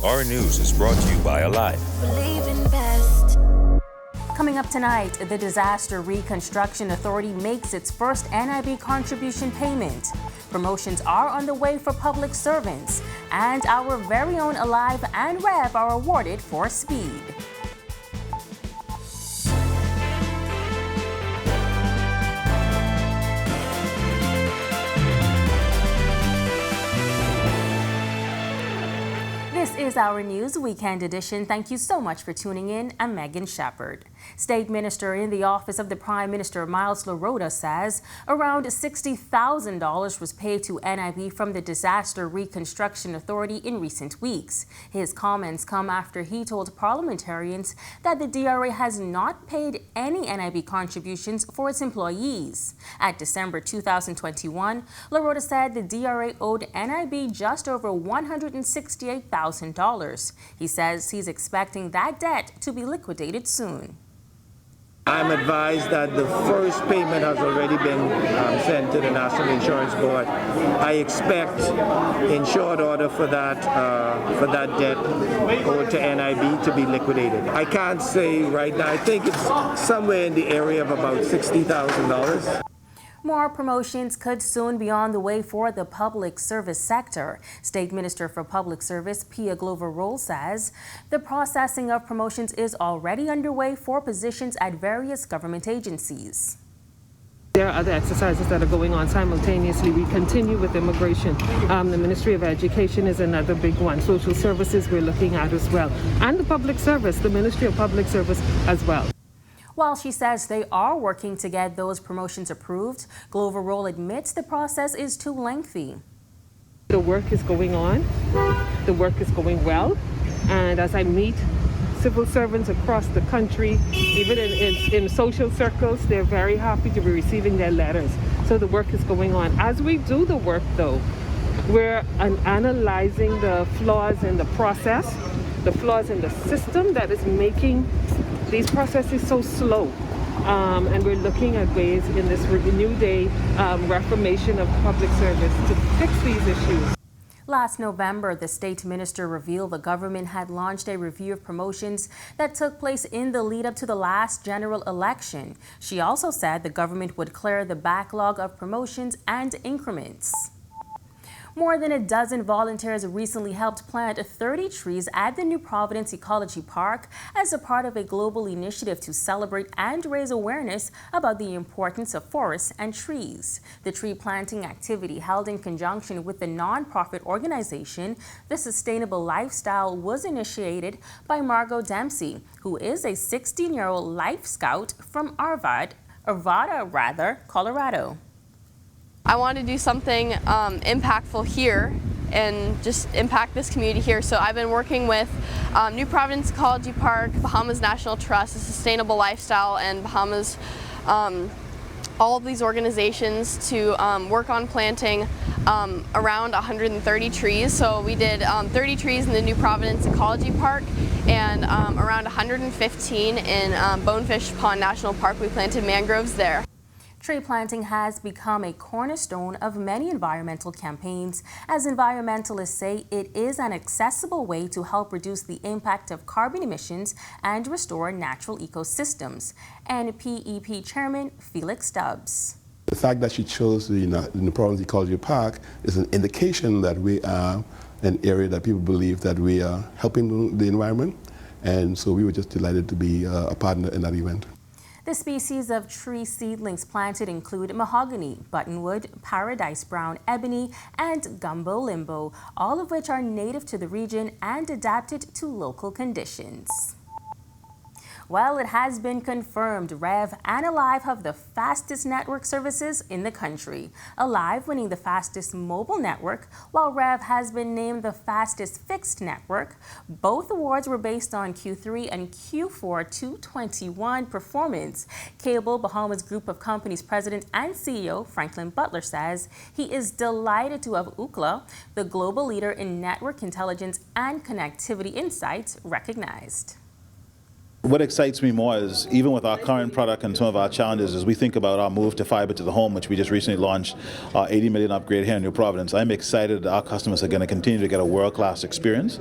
Our news is brought to you by Alive. Believe in best. Coming up tonight, the Disaster Reconstruction Authority makes its first NIB contribution payment. Promotions are on the way for public servants, and our very own Alive and Rev are awarded for speed. This is our News Weekend edition. Thank you so much for tuning in. I'm Megan Shepard. State Minister in the Office of the Prime Minister, Myles LaRota, says around $60,000 was paid to NIB from the Disaster Reconstruction Authority in recent weeks. His comments come after he told parliamentarians that the DRA has not paid any NIB contributions for its employees. At December 2021, LaRota said the DRA owed NIB just over $168,000. He says he's expecting that debt to be liquidated soon. I'm advised that the first payment has already been sent to the National Insurance Board. I expect in short order for that debt owed to NIB to be liquidated. I can't say right now. I think it's somewhere in the area of about $60,000. More promotions could soon be on the way for the public service sector. State Minister for Public Service, Pia Glover-Roll, says the processing of promotions is already underway for positions at various government agencies. There are other exercises that are going on simultaneously. We continue with immigration. The Ministry of Education is another big one. Social services we're looking at as well. And the public service, the Ministry of Public Service as well. While she says they are working to get those promotions approved, Glover-Roll admits the process is too lengthy. The work is going on. The work is going well. And as I meet civil servants across the country, even in social circles, they're very happy to be receiving their letters. So the work is going on. As we do the work, though, we're analyzing the flaws in the process, the flaws in the system that is making these processes so slow, and we're looking at ways in this New Day reformation of public service to fix these issues. Last November, the state minister revealed the government had launched a review of promotions that took place in the lead up to the last general election. She also said the government would clear the backlog of promotions and increments. More than a dozen volunteers recently helped plant 30 trees at the New Providence Ecology Park as a part of a global initiative to celebrate and raise awareness about the importance of forests and trees. The tree planting activity, held in conjunction with the nonprofit organization The Sustainable Lifestyle, was initiated by Margot Dempsey, who is a 16-year-old Life Scout from Arvada, Colorado. I want to do something impactful here and just impact this community here. So I've been working with New Providence Ecology Park, Bahamas National Trust, The Sustainable Lifestyle, and Bahamas, all of these organizations to work on planting around 130 trees. So we did 30 trees in the New Providence Ecology Park and around 115 in Bonefish Pond National Park. We planted mangroves there. Tree planting has become a cornerstone of many environmental campaigns, as environmentalists say it is an accessible way to help reduce the impact of carbon emissions and restore natural ecosystems. NPEP Chairman Felix Stubbs. The fact that she chose the New Providence Ecology Park is an indication that we are an area that people believe that we are helping the environment, and so we were just delighted to be a partner in that event. The species of tree seedlings planted include mahogany, buttonwood, paradise brown, ebony, and gumbo limbo, all of which are native to the region and adapted to local conditions. Well, it has been confirmed Rev and Alive have the fastest network services in the country. Alive winning the fastest mobile network, while Rev has been named the fastest fixed network. Both awards were based on Q3 and Q4 2021 performance. Cable Bahamas Group of Companies President and CEO Franklin Butler says he is delighted to have Ookla, the global leader in network intelligence and connectivity insights, recognized. What excites me more is, even with our current product and some of our challenges, as we think about our move to fiber to the home, which we just recently launched, our 80 million upgrade here in New Providence, I'm excited that our customers are going to continue to get a world-class experience.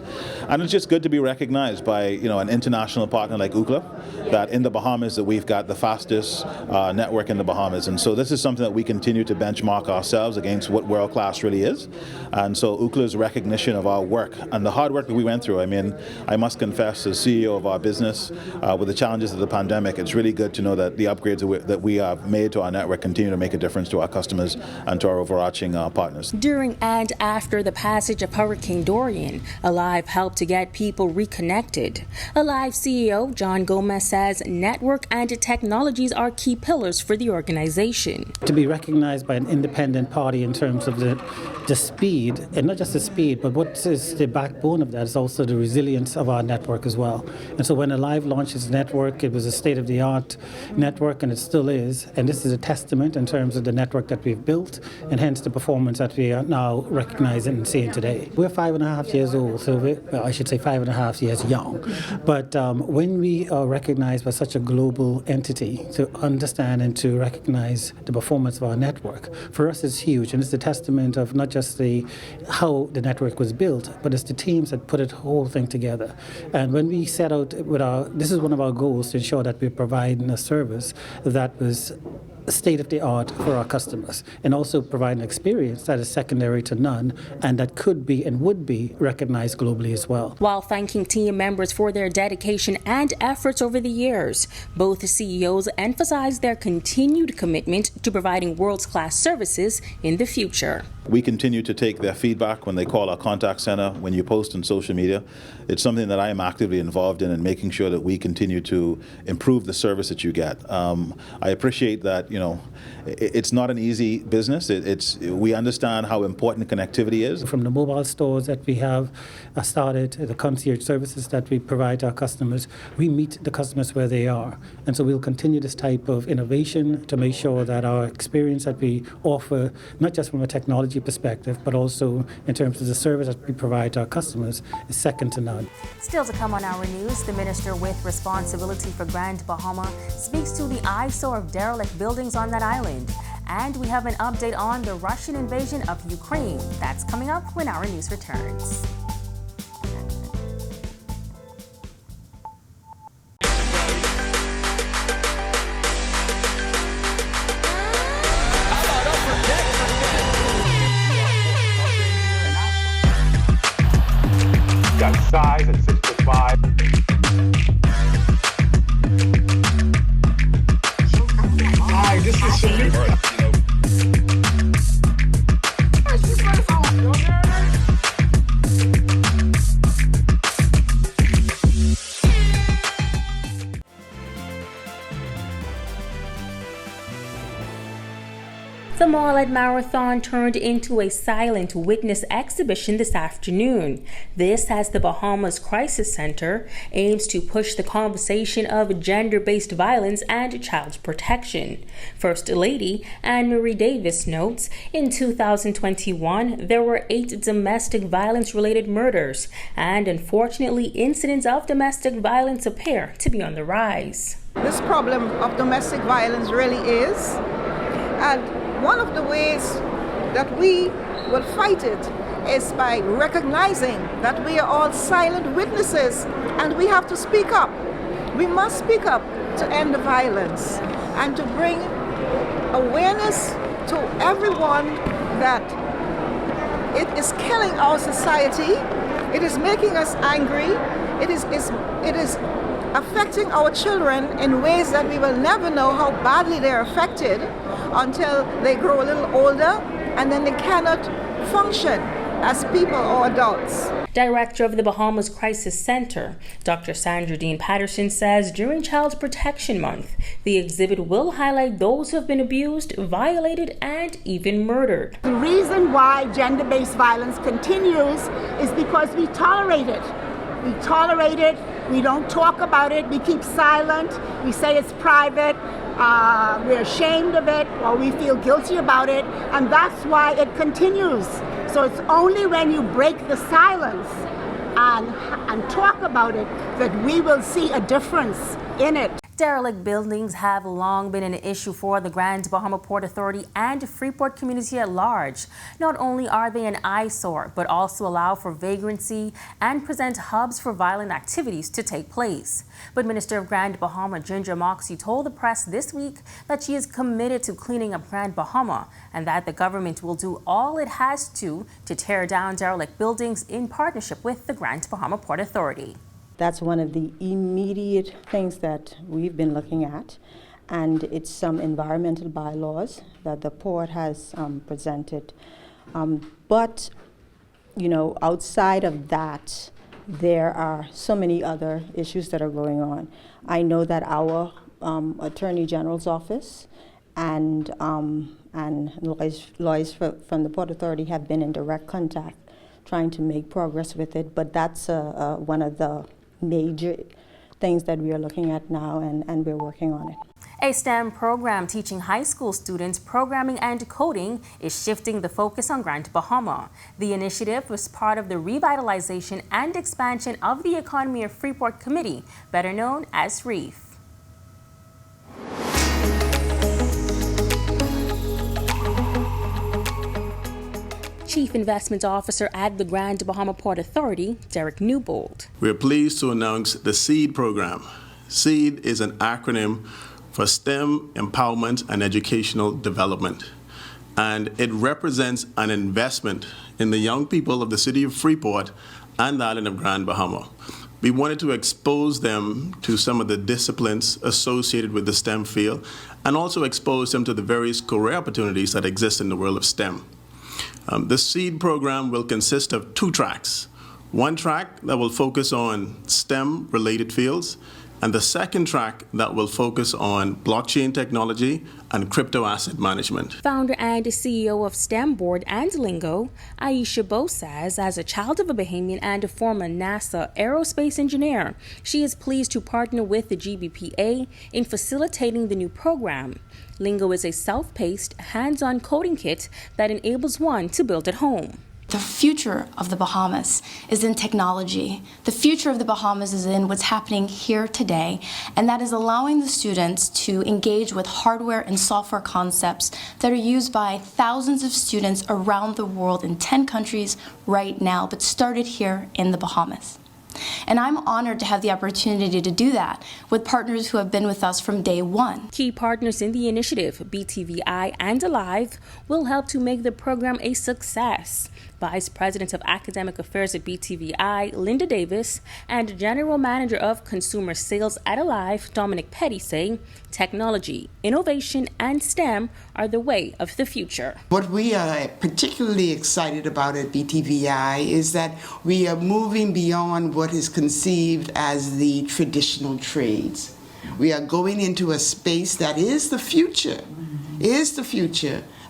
And it's just good to be recognized by an international partner like Ookla, that in the Bahamas that we've got the fastest network in the Bahamas. And so this is something that we continue to benchmark ourselves against what world-class really is. And so Ookla's recognition of our work and the hard work that we went through. I mean, I must confess, as CEO of our business, with the challenges of the pandemic, it's really good to know that the upgrades that we have made to our network continue to make a difference to our customers and to our overarching partners. During and after the passage of Hurricane Dorian, Alive helped to get people reconnected. Alive CEO John Gomez says network and technologies are key pillars for the organization. To be recognized by an independent party in terms of the speed, and not just the speed, but what is the backbone of that is also the resilience of our network as well. And so when Alive launched its network, it was a state-of-the-art network, and it still is. And this is a testament in terms of the network that we've built, and hence the performance that we are now recognizing and seeing today. We're 5.5 years old, so I should say 5.5 years young. But when we are recognized by such a global entity to understand and to recognize the performance of our network, for us it's huge, and it's a testament of not just how the network was built, but it's the teams that put the whole thing together. And when we set out with this is one of our goals, to ensure that we're providing a service that was state-of-the-art for our customers, and also provide an experience that is secondary to none and that could be and would be recognized globally as well. While thanking team members for their dedication and efforts over the years, both CEOs emphasized their continued commitment to providing world-class services in the future. We continue to take their feedback when they call our contact center, when you post on social media. It's something that I am actively involved in making sure that we continue to improve the service that you get. I appreciate that, it's not an easy business. We understand how important connectivity is. From the mobile stores that we have started, the concierge services that we provide to our customers, we meet the customers where they are. And so we'll continue this type of innovation to make sure that our experience that we offer, not just from a technology perspective, but also in terms of the service that we provide to our customers, is second to none. Still to come on our news, the minister with responsibility for Grand Bahama speaks to the eyesore of derelict buildings on that island. And we have an update on the Russian invasion of Ukraine. That's coming up when our news returns. Got size at 6'5". Hi, this is Sharif. The Mall at Marathon turned into a silent witness exhibition this afternoon. This, as the Bahamas Crisis Center aims to push the conversation of gender-based violence and child protection. First Lady Anne-Marie Davis notes, in 2021, there were 8 domestic violence-related murders, and unfortunately, incidents of domestic violence appear to be on the rise. This problem of domestic violence really is, and one of the ways that we will fight it is by recognizing that we are all silent witnesses and we have to speak up. We must speak up to end the violence and to bring awareness to everyone that it is killing our society, it is making us angry, it is affecting our children in ways that we will never know how badly they're affected until they grow a little older and then they cannot function as people or adults. Director of the Bahamas Crisis Center, Dr. Sandra Dean Patterson, says during Child Protection Month, the exhibit will highlight those who have been abused, violated, and even murdered. The reason why gender-based violence continues is because we tolerate it. We tolerate it, we don't talk about it, we keep silent, we say it's private, we're ashamed of it, or we feel guilty about it, and that's why it continues. So it's only when you break the silence and talk about it, that we will see a difference in it. Derelict buildings have long been an issue for the Grand Bahama Port Authority and Freeport community at large. Not only are they an eyesore, but also allow for vagrancy and present hubs for violent activities to take place. But Minister of Grand Bahama Ginger Moxie told the press this week that she is committed to cleaning up Grand Bahama and that the government will do all it has to tear down derelict buildings in partnership with the Grand Bahama Port Authority. That's one of the immediate things that we've been looking at, and it's some environmental bylaws that the port has presented. But, you know, outside of that, there are so many other issues that are going on. I know that our Attorney General's office and lawyers from the Port Authority have been in direct contact trying to make progress with it, but that's one of the major things that we are looking at now, and we're working on it. A STEM program teaching high school students programming and coding is shifting the focus on Grand Bahama. The initiative was part of the revitalization and expansion of the Economy of Freeport Committee, better known as REEF. Chief Investment Officer at the Grand Bahama Port Authority, Derek Newbold. We're pleased to announce the SEED program. SEED is an acronym for STEM Empowerment and Educational Development, and it represents an investment in the young people of the city of Freeport and the island of Grand Bahama. We wanted to expose them to some of the disciplines associated with the STEM field and also expose them to the various career opportunities that exist in the world of STEM. The SEED program will consist of 2 tracks. One track that will focus on STEM-related fields, and the second track that will focus on blockchain technology and crypto asset management. Founder and CEO of STEM Board and Lingo, Aisha Bo says, as a child of a Bahamian and a former NASA aerospace engineer, she is pleased to partner with the GBPA in facilitating the new program. Lingo is a self-paced, hands-on coding kit that enables one to build at home. The future of the Bahamas is in technology. The future of the Bahamas is in what's happening here today, and that is allowing the students to engage with hardware and software concepts that are used by thousands of students around the world in 10 countries right now, but started here in the Bahamas. And I'm honored to have the opportunity to do that with partners who have been with us from day one. Key partners in the initiative, BTVI and Alive, will help to make the program a success. Vice President of Academic Affairs at BTVI, Linda Davis, and General Manager of Consumer Sales at Alive, Dominic Petty, say technology, innovation, and STEM are the way of the future. What we are particularly excited about at BTVI is that we are moving beyond what is conceived as the traditional trades. We are going into a space that is the future,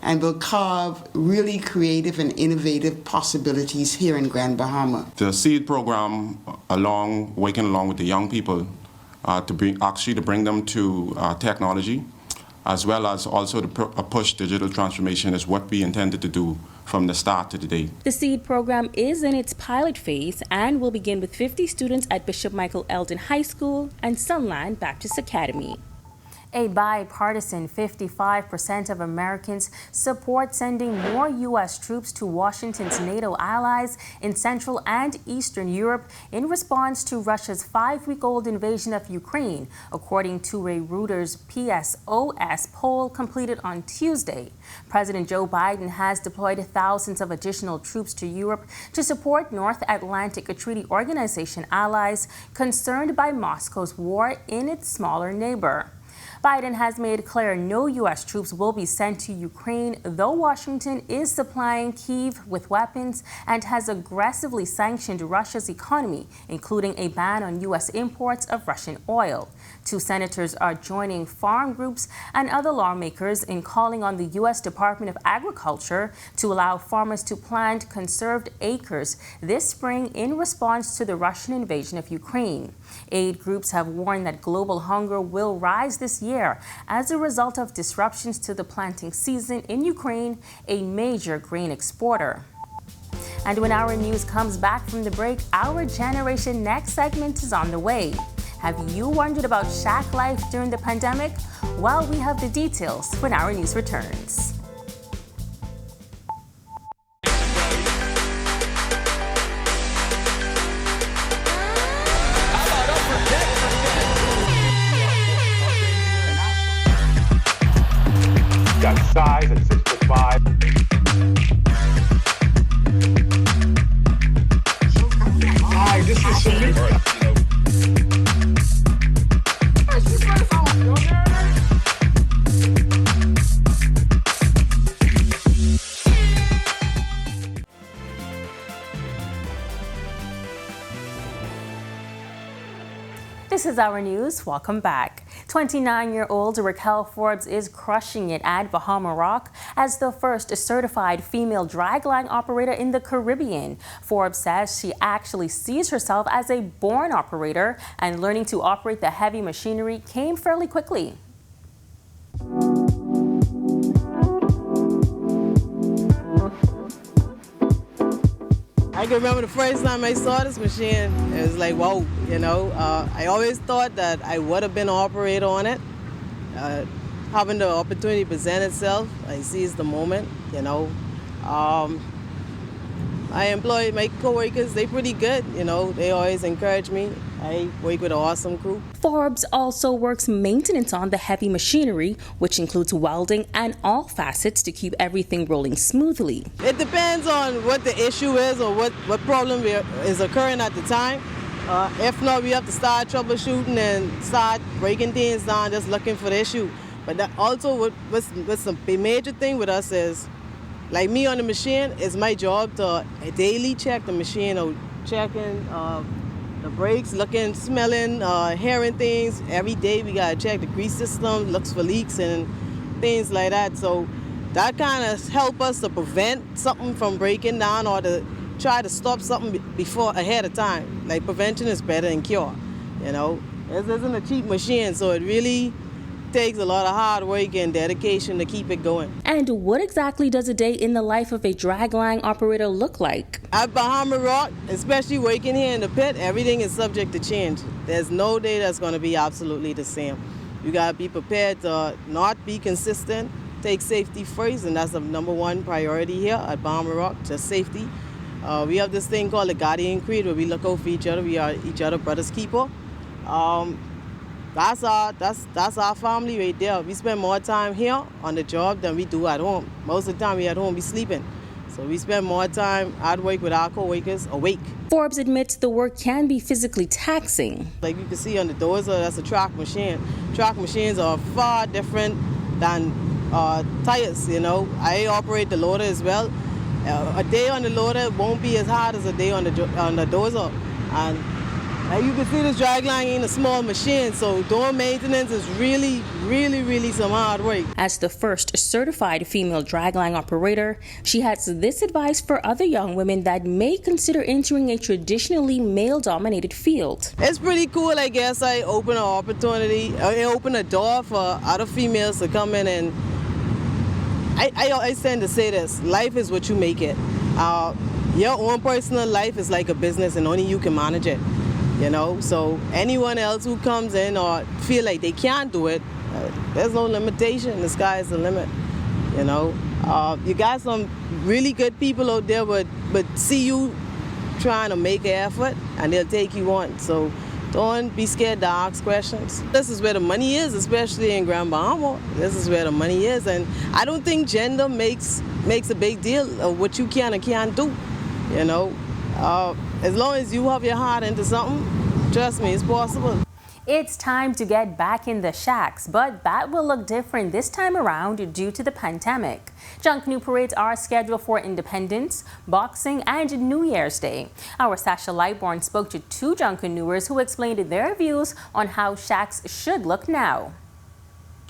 and will carve really creative and innovative possibilities here in Grand Bahama. The SEED program, working along with the young people, to bring them to technology, as well as also to push digital transformation, is what we intended to do from the start to today. The SEED program is in its pilot phase and will begin with 50 students at Bishop Michael Eldon High School and Sunland Baptist Academy. A bipartisan 55% of Americans support sending more U.S. troops to Washington's NATO allies in Central and Eastern Europe in response to Russia's 5-week-old invasion of Ukraine, according to a Reuters PSOS poll completed on Tuesday. President Joe Biden has deployed thousands of additional troops to Europe to support North Atlantic Treaty Organization allies concerned by Moscow's war in its smaller neighbor. Biden has made clear no U.S. troops will be sent to Ukraine, though Washington is supplying Kyiv with weapons and has aggressively sanctioned Russia's economy, including a ban on U.S. imports of Russian oil. 2 senators are joining farm groups and other lawmakers in calling on the U.S. Department of Agriculture to allow farmers to plant conserved acres this spring in response to the Russian invasion of Ukraine. Aid groups have warned that global hunger will rise this year as a result of disruptions to the planting season in Ukraine, a major grain exporter. And when our news comes back from the break, our Generation Next segment is on the way. Have you wondered about shack life during the pandemic? Well, we have the details when our news returns. Got size at 6'5". Hi, this is Shamika. This is our news. Welcome back. 29-year-old Raquel Forbes is crushing it at Bahama Rock as the first certified female dragline operator in the Caribbean. Forbes says she actually sees herself as a born operator, and learning to operate the heavy machinery came fairly quickly. I can remember the first time I saw this machine, it was like, whoa, you know. I always thought that I would have been an operator on it. Having the opportunity to present itself, I seized the moment, you know. I employ my co-workers, they're pretty good, you know. They always encourage me. I work with an awesome crew. Forbes also works maintenance on the heavy machinery, which includes welding and all facets to keep everything rolling smoothly. It depends on what the issue is or what problem is occurring at the time. If not, we have to start troubleshooting and start breaking things down, just looking for the issue. But that also, what's the major thing with us is, like me on the machine, it's my job to daily check the machine or checking the brakes, looking, smelling, hearing things. Every day we gotta check the grease system, looks for leaks and things like that. So that kind of help us to prevent something from breaking down or to try to stop something ahead of time. Like prevention is better than cure, you know. This isn't a cheap machine, so it really takes a lot of hard work and dedication to keep it going. And what exactly does a day in the life of a dragline operator look like? At Bahama Rock, especially working here in the pit, everything is subject to change. There's no day that's going to be absolutely the same. You got to be prepared to not be consistent, take safety first, and that's the #1 priority here at Bahama Rock, just safety. We have this thing called the Guardian Creed where we look out for each other. We are each other brother's keeper. That's our family right there. We spend more time here on the job than we do at home. Most of the time we at home, we sleeping. So we spend more time at work with our co-workers awake. Forbes admits the work can be physically taxing. Like you can see on the dozer, that's a track machine. Track machines are far different than tires, you know. I operate the loader as well. A day on the loader won't be as hard as a day on the dozer. And you can see this dragline ain't a small machine, so doing maintenance is really, really, really some hard work. As the first certified female dragline operator, she has this advice for other young women that may consider entering a traditionally male-dominated field. It's pretty cool, I guess. I open a door for other females to come in, and I tend to say this: life is what you make it. Your own personal life is like a business, and only you can manage it. You know, so anyone else who comes in or feel like they can't do it, there's no limitation. The sky is the limit. You know, you got some really good people out there, but see you trying to make an effort, and they'll take you on. So don't be scared to ask questions. This is where the money is, especially in Grand Bahama. This is where the money is, and I don't think gender makes a big deal of what you can and can't do. You know. As long as you have your heart into something, trust me, it's possible. It's time to get back in the shacks, but that will look different this time around due to the pandemic. Junk Canoe parades are scheduled for Independence, Boxing, and New Year's Day. Our Sasha Lightborn spoke to 2 junk canoers who explained their views on how shacks should look now.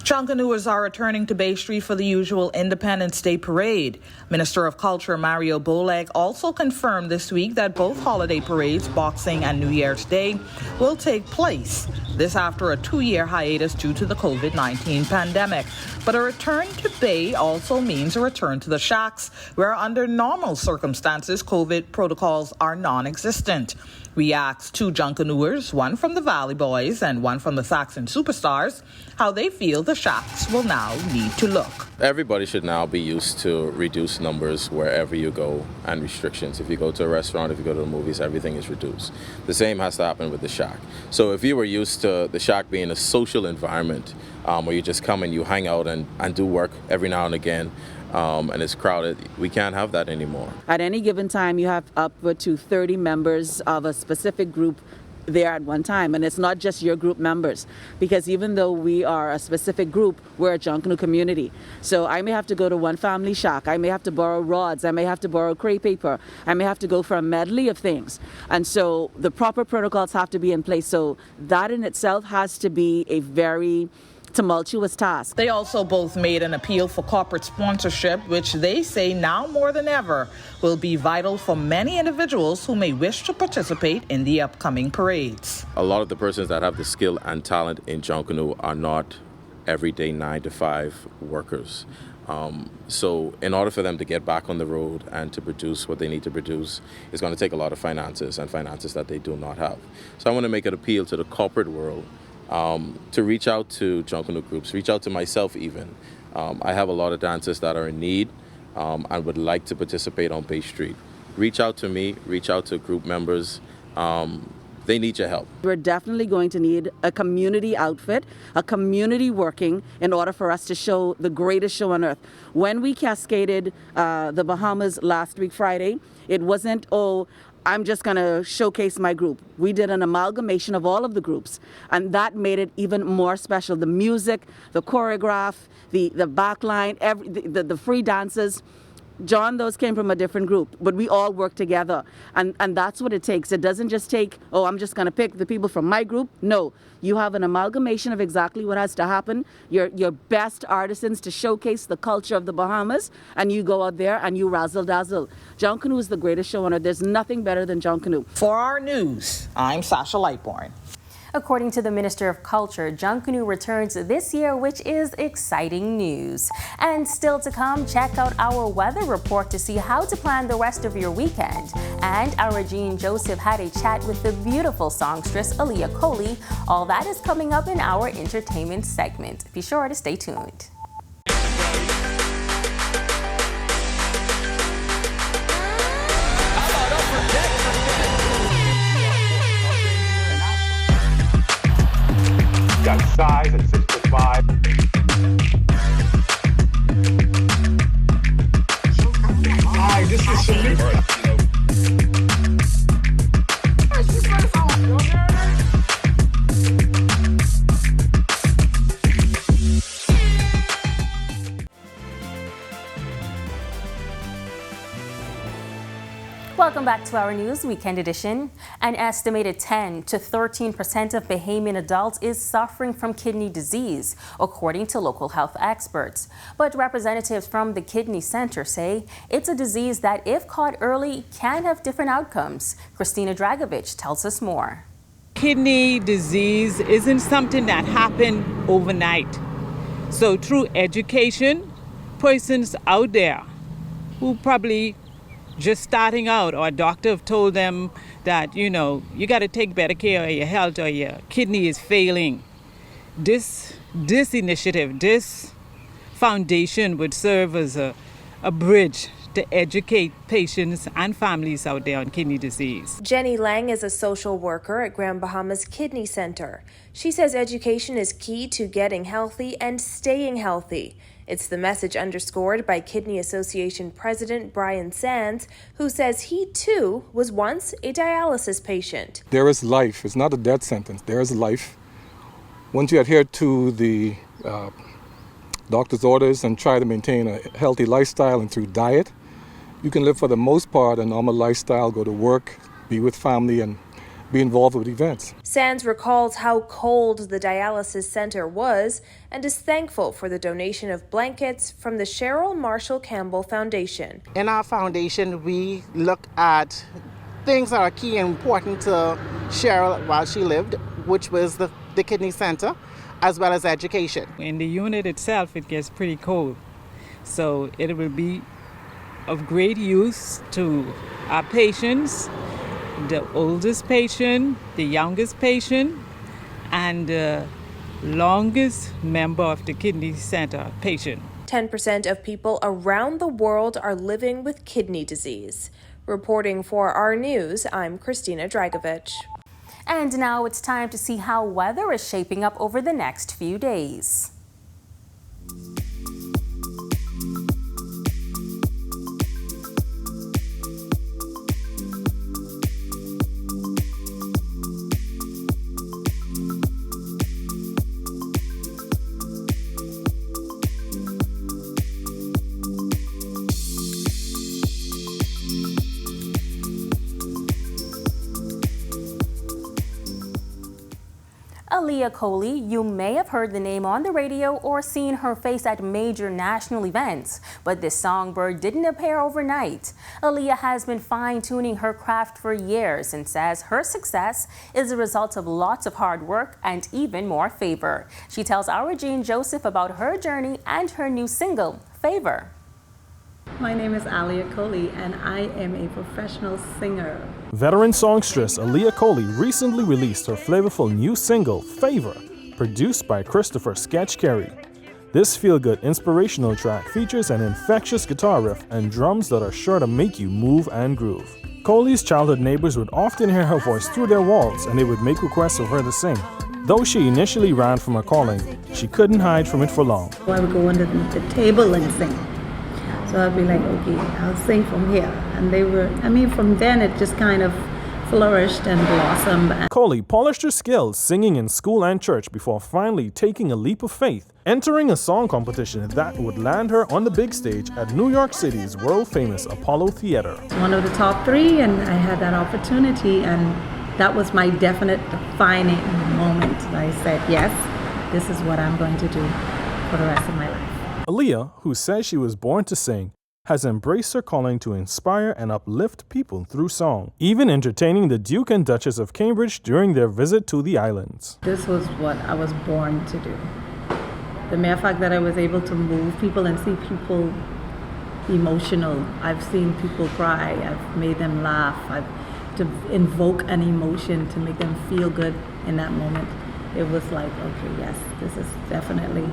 Junkanooers are returning to Bay Street for the usual Independence Day parade. Minister of Culture Mario Bolek also confirmed this week that both holiday parades, Boxing and New Year's Day, will take place. This after a 2-year hiatus due to the COVID-19 pandemic. But a return to Bay also means a return to the shacks, where under normal circumstances, COVID protocols are non-existent. We asked 2 Junkanooers, one from the Valley Boys and one from the Saxon Superstars, how they feel the shacks will now need to look. Everybody should now be used to reduced numbers wherever you go and restrictions. If you go to a restaurant, if you go to the movies, everything is reduced. The same has to happen with the shack. So if you were used to the shack being a social environment where you just come and you hang out and do work every now and again, and it's crowded, we can't have that anymore. At any given time, you have upward to 30 members of a specific group there at one time, and it's not just your group members, because even though we are a specific group, we're a Junkanoo community. So I may have to go to one family shack, I may have to borrow rods, I may have to borrow crepe paper, I may have to go for a medley of things, and so the proper protocols have to be in place. So that in itself has to be a very tumultuous task. They also both made an appeal for corporate sponsorship, which they say now more than ever will be vital for many individuals who may wish to participate in the upcoming parades. A lot of the persons that have the skill and talent in Junkanoo are not everyday 9-to-5 workers. So in order for them to get back on the road and to produce what they need to produce, it's going to take a lot of finances, and finances that they do not have. So I want to make an appeal to the corporate world to reach out to Junkanoo groups, reach out to myself even. I have a lot of dancers that are in need and would like to participate on Bay Street. Reach out to me, reach out to group members. They need your help. We're definitely going to need a community outfit, a community working in order for us to show the greatest show on earth. When we cascaded the Bahamas last week Friday, it wasn't, I'm just going to showcase my group. We did an amalgamation of all of the groups, and that made it even more special. The music, the choreograph, the backline, the free dances. John, those came from a different group, but we all work together, and that's what it takes. It doesn't just take, I'm just going to pick the people from my group. No, you have an amalgamation of exactly what has to happen, your best artisans to showcase the culture of the Bahamas, and you go out there and you razzle-dazzle. Junkanoo is the greatest show on earth. There's nothing better than Junkanoo. For our news, I'm Sasha Lightborn. According to the Minister of Culture, Junkanoo returns this year, which is exciting news. And still to come, check out our weather report to see how to plan the rest of your weekend. And our Jean Joseph had a chat with the beautiful songstress Aaliyah Coley. All that is coming up in our entertainment segment. Be sure to stay tuned. Got size at 6'5". Hi, this is Shamika. Welcome back to our News Weekend Edition. An estimated 10 to 13% of Bahamian adults is suffering from kidney disease, according to local health experts. But representatives from the Kidney Center say it's a disease that, if caught early, can have different outcomes. Christina Dragovich tells us more. Kidney disease isn't something that happened overnight. So through education, persons out there who probably just starting out, or a doctor have told them that, you got to take better care of your health or your kidney is failing. This initiative, this foundation would serve as a bridge to educate patients and families out there on kidney disease. Jenny Lang is a social worker at Grand Bahamas Kidney Center. She says education is key to getting healthy and staying healthy. It's the message underscored by Kidney Association President Brian Sands, who says he too was once a dialysis patient. There is life. It's not a death sentence. There is life. Once you adhere to the doctor's orders and try to maintain a healthy lifestyle and through diet, you can live for the most part a normal lifestyle, go to work, be with family, and be involved with events. Sands recalls how cold the dialysis center was and is thankful for the donation of blankets from the Cheryl Marshall Campbell Foundation. In our foundation, we look at things that are key and important to Cheryl while she lived, which was the kidney center, as well as education. In the unit itself, it gets pretty cold. So it will be of great use to our patients, the oldest patient, the youngest patient, and the longest member of the kidney center patient. 10% of people around the world are living with kidney disease. Reporting for our news, I'm Christina Dragovich. And now it's time to see how weather is shaping up over the next few days. Aaliyah Coley, you may have heard the name on the radio or seen her face at major national events, but this songbird didn't appear overnight. Aaliyah has been fine-tuning her craft for years and says her success is a result of lots of hard work and even more favor. She tells our Jean Joseph about her journey and her new single, Favor. My name is Aaliyah Coley and I am a professional singer. Veteran songstress Aaliyah Coley recently released her flavorful new single, Favor, produced by Christopher Sketch Carey. This feel-good inspirational track features an infectious guitar riff and drums that are sure to make you move and groove. Coley's childhood neighbors would often hear her voice through their walls and they would make requests of her to sing. Though she initially ran from her calling, she couldn't hide from it for long. I would go under the table and sing. So I'd be like, okay, I'll sing from here. And they were, from then it just kind of flourished and blossomed. Coley polished her skills singing in school and church before finally taking a leap of faith, entering a song competition that would land her on the big stage at New York City's world-famous Apollo Theater. It's one of the top 3, and I had that opportunity, and that was my definite defining moment. I said, yes, this is what I'm going to do for the rest of my life. Aaliyah, who says she was born to sing, has embraced her calling to inspire and uplift people through song, even entertaining the Duke and Duchess of Cambridge during their visit to the islands. This was what I was born to do. The mere fact that I was able to move people and see people emotional. I've seen people cry. I've made them laugh. To invoke an emotion to make them feel good in that moment. It was like, okay, yes, this is definitely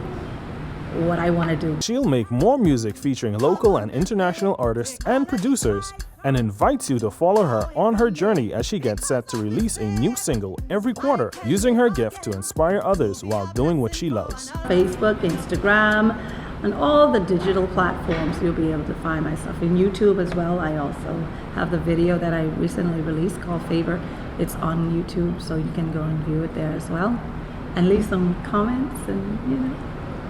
what I want to do. She'll make more music featuring local and international artists and producers and invites you to follow her on her journey as she gets set to release a new single every quarter, using her gift to inspire others while doing what she loves. Facebook, Instagram, and all the digital platforms you'll be able to find my stuff. In YouTube as well, I also have the video that I recently released called Favor. It's on YouTube, so you can go and view it there as well. And leave some comments and,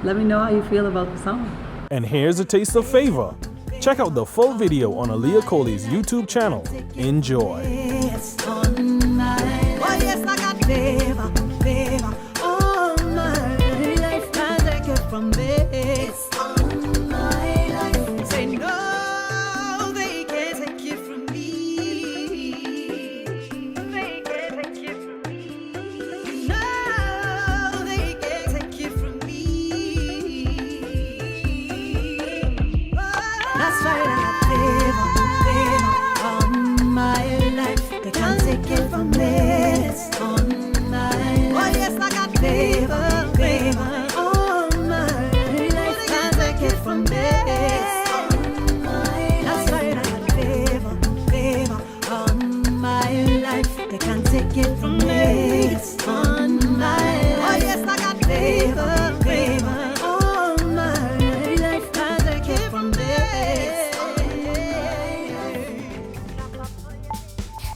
let me know how you feel about the song. And here's a taste of Favor. Check out the full video on Aaliyah Coley's YouTube channel. Enjoy.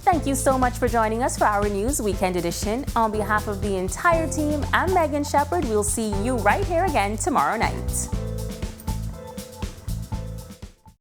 Thank you so much for joining us for our News Weekend Edition. On behalf of the entire team, I'm Megan Shepherd. We'll see you right here again tomorrow night.